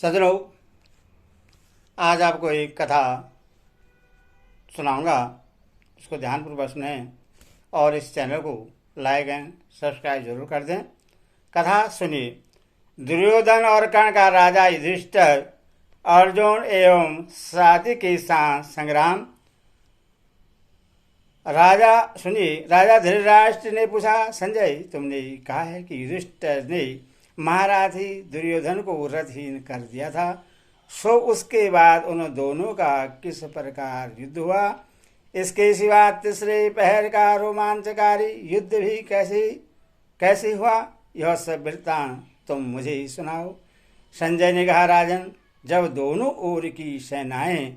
सज्जनों, आज आपको एक कथा सुनाऊंगा। उसको ध्यानपूर्वक सुनें और इस चैनल को लाइक एंड सब्सक्राइब जरूर कर दें। कथा सुनिए। दुर्योधन और कर्ण का राजा युधिष्ठिर, अर्जुन एवं साथी के साथ संग्राम। राजा धृतराष्ट्र ने पूछा, संजय, तुमने कहा है कि युधिष्ठिर ने महारथी दुर्योधन को रथहीन कर दिया था, सो उसके बाद उन दोनों का किस प्रकार युद्ध हुआ? इसके सिवा तीसरे पहर का रोमांचकारी युद्ध भी कैसे हुआ? यह सब वृत्तांत तुम मुझे ही सुनाओ। संजय ने कहा, राजन, जब दोनों ओर की सेनाएं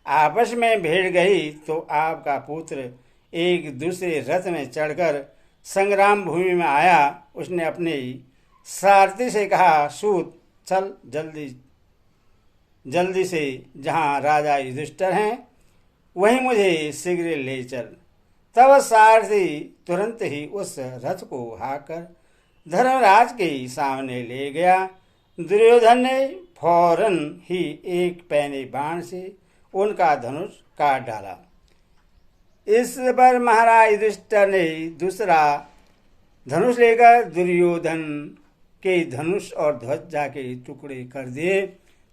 आपस में भिड़ गई तो आपका पुत्र एक दूसरे रथ में चढ़कर संग्राम भूमि में आया। उसने अपने सारथी से कहा, सूत, चल जल्दी से जहाँ राजा युधिष्ठिर हैं वहीं मुझे शीघ्र ले चल। तब सारथी तुरंत ही उस रथ को हाकर धर्मराज के सामने ले गया। दुर्योधन ने फौरन ही एक पैने बाण से उनका धनुष काट डाला। इस पर महाराज युधिष्ठिर ने दूसरा धनुष लेकर दुर्योधन के धनुष और ध्वजा के टुकड़े कर दिए।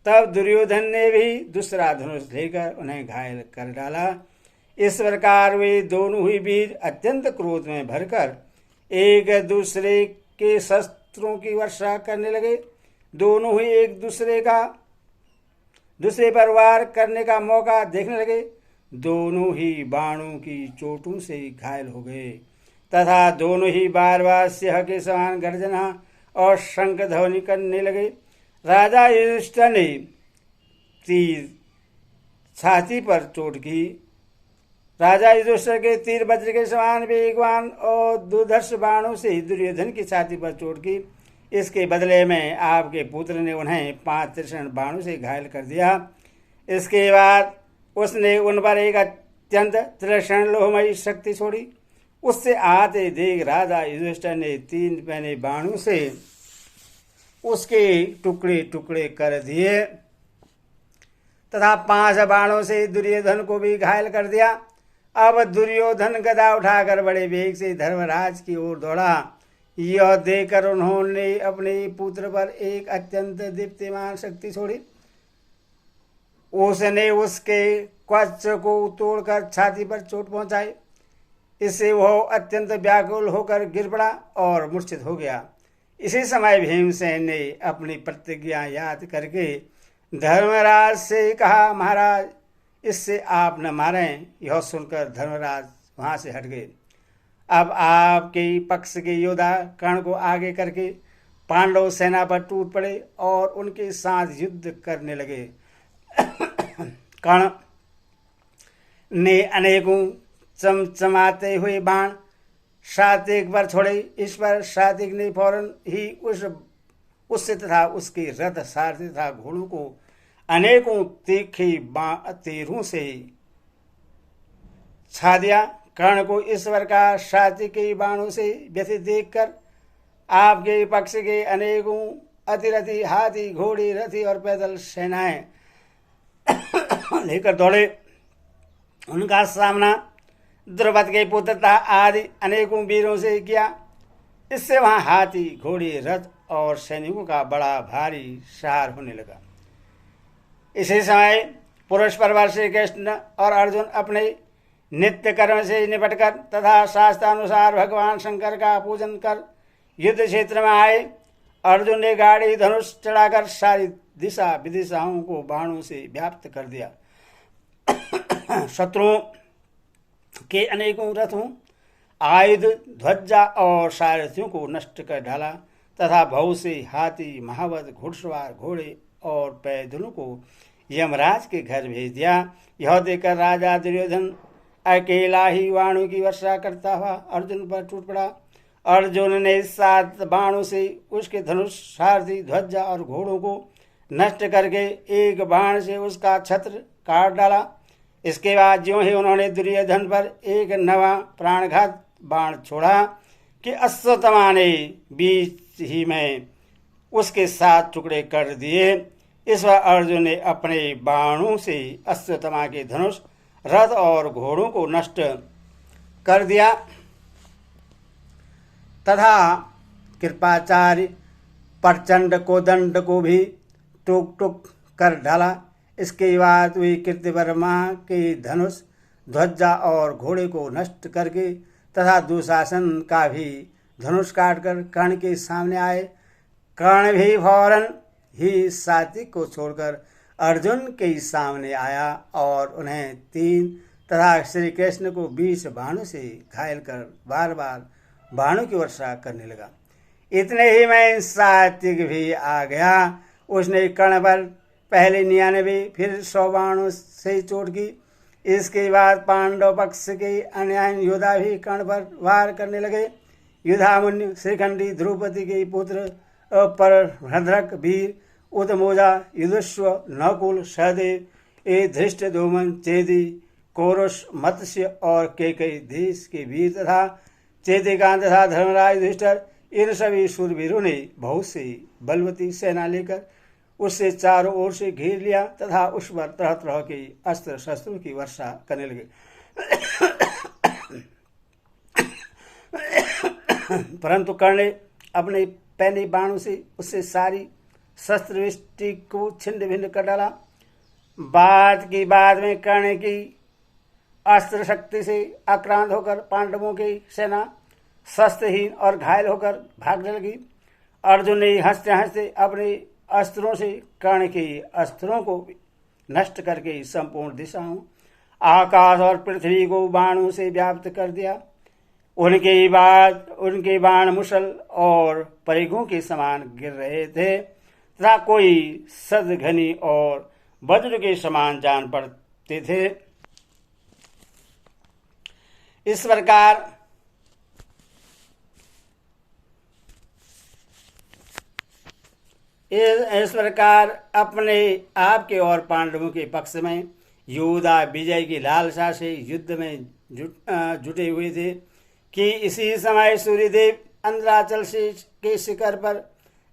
तब दुर्योधन ने भी दूसरा धनुष लेकर उन्हें घायल कर डाला। इस प्रकार वे दोनों ही वीर अत्यंत क्रोध में भरकर एक दूसरे के शस्त्रों की वर्षा करने लगे। दोनों ही एक दूसरे पर वार करने का मौका देखने लगे। दोनों ही बाणों की चोटों से घायल हो गए तथा दोनों ही बार बार सिंह के समान गर्जना और शंख ध्वनि करने लगे। राजा युधिष्ठिर ने तीर छाती पर चोट की। राजा युधिष्ठिर के तीर वज्र के समान वेगवान और दुर्धर्ष बाणों से दुर्योधन की छाती पर चोट की। इसके बदले में आपके पुत्र ने उन्हें 5 तीक्ष्ण बाणों से घायल कर दिया। इसके बाद उसने उन पर एक अत्यंत तीक्ष्ण लोहमयी शक्ति छोड़ी। उससे आते देख राजा युधिष्ठिर ने 3 पैने बाणों से उसके टुकड़े टुकड़े कर दिए तथा 5 बाणों से दुर्योधन को भी घायल कर दिया। अब दुर्योधन गदा उठाकर बड़े वेग से धर्मराज की ओर दौड़ा। यह देखकर उन्होंने अपने पुत्र पर एक अत्यंत दीप्तिमान शक्ति छोड़ी। उसने उसके कवच को तोड़कर छाती पर चोट पहुंचाई। इससे वह अत्यंत व्याकुल होकर गिर पड़ा और मूर्छित हो गया। इसी समय भीमसेन ने अपनी प्रतिज्ञा याद करके धर्मराज से कहा, महाराज, इससे आप न मारें। यह सुनकर धर्मराज वहां से हट गए। अब आपके पक्ष के योद्धा कर्ण को आगे करके पांडव सेना पर टूट पड़े और उनके साथ युद्ध करने लगे। कर्ण ने अनेकों चमचमाते हुए बाण सात्विक पर छोड़े। इस पर सात्विक ने फौरन ही उससे तथा उसके रथ सारथी तथा घोड़ों को अनेकों तीखे तीरों से छा दिया। कर्ण को इस प्रकार सात्विक के बाणों से व्यथित देखकर आपके पक्ष के अनेकों अतिरथी हाथी, घोड़े, रथी और पैदल सेनाएं लेकर दौड़े। उनका सामना द्रुपद के पुत्र तथा आदि अनेकों वीरों से किया। इससे वहां हाथी, घोड़े, रथ और सैनिकों का बड़ा भारी शहर होने लगा। इसी समय पुरुष पर्वर श्री कृष्ण और अर्जुन अपने नित्य कर्म से निपटकर तथा शास्त्रानुसार भगवान शंकर का पूजन कर युद्ध क्षेत्र में आए। अर्जुन ने गाड़ी धनुष चढ़ाकर सारी दिशा विदिशाओं को बाणों से व्याप्त कर दिया। शत्रुओं के अनेकों रथों, आयुध, ध्वजा और सारथियों को नष्ट कर डाला तथा बहुत से हाथी, महावत, घुड़सवार, घोड़े और पैदलों को यमराज के घर भेज दिया। यह देखकर राजा दुर्योधन अकेला ही बाणों की वर्षा करता हुआ अर्जुन पर टूट पड़ा। अर्जुन ने 7 बाणों से उसके धनुष, सारथी, ध्वजा और घोड़ों को नष्ट करके एक बाण से उसका छत्र काट डाला। इसके बाद ज्यों ही उन्होंने दुर्योधन पर एक नवा प्राणघात बाण छोड़ा कि अश्वत्थामा ने बीच ही में उसके 7 टुकड़े कर दिए। इस बार अर्जुन ने अपने बाणों से अश्वत्थामा के धनुष, रथ और घोड़ों को नष्ट कर दिया तथा कृपाचार्य प्रचंड कोदंड को भी टुक टुक कर डाला। इसके बाद वे कृत्यवर्मा के धनुष, ध्वजा और घोड़े को नष्ट करके तथा दुशासन का भी धनुष काटकर कर्ण के सामने आए। कर्ण भी फौरन ही सात्विक को छोड़कर अर्जुन के सामने आया और उन्हें 3 तथा श्री कृष्ण को 20 बाणों से घायल कर बार बार बाणों की वर्षा करने लगा। इतने ही में सात्विक भी आ गया। उसने कर्ण पर पहले 99 फिर 100 बाणों से चोट की। इसके बाद पांडव पक्ष के अन्य योद्धा भी कर्ण पर वार करने लगे। युधामुन्यु, श्रीखंडी, द्रौपदी के पुत्र परभद्रक, वीर उदमोजा, युधिष्व, नकुल, सहदेव, धृष्टद्युम्न, चेदी, कौरस, मत्स्य और कैकेयी देश के वीर तथा चेदिकांत तथा धर्मराज युधिष्ठिर, इन सभी शूरवीरों ने बहुत सी बलवती सेना लेकर उससे चारों ओर से घेर लिया तथा उस पर तरह तरह के अस्त्र शस्त्रों की वर्षा करने लगे। परंतु कर्ण ने अपने पैने बाणों से उससे सारी शस्त्रवृष्टि को छिन्न भिन्न कर डाला। बाद की बात में कर्ण की अस्त्र शक्ति से आक्रांत होकर पांडवों की सेना शस्त्रहीन और घायल होकर भागने लगी। अर्जुन ने हंसते हंसते अपने अस्त्रों से कर्ण के अस्त्रों को नष्ट करके संपूर्ण दिशाओं, आकाश और पृथ्वी को बाणों से व्याप्त कर दिया। उनके बाण मुसल और परिघों के समान गिर रहे थे तथा कोई सदघनी और वज्र के समान जान पड़ते थे। इस प्रकार अपने आप के और पांडवों के पक्ष में योद्धा विजय की लालसा से युद्ध में जुटे हुए थे कि इसी समय सूर्यदेव अंधराचल के शिखर पर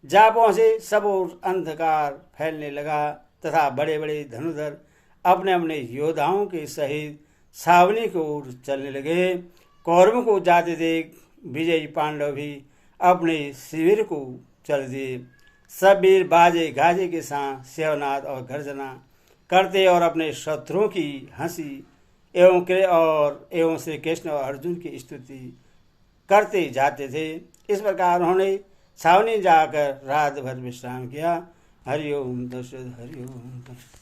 जा पहुंचे। सब ओर अंधकार फैलने लगा तथा बड़े बड़े धनुधर अपने अपने योद्धाओं के सहित छावनी की ओर चलने लगे। कौरवों को जाते देख विजयी पांडव भी अपने शिविर को चल दिए। सब वीर बाजे गाजे के साथ सेवनाद और गर्जना करते और अपने शत्रुओं की हंसी एवं श्री कृष्ण और अर्जुन की स्तुति करते जाते थे। इस प्रकार उन्होंने छावनी जाकर रात भर विश्राम किया। हरिओम तत्सत, हरिओम तत्सत।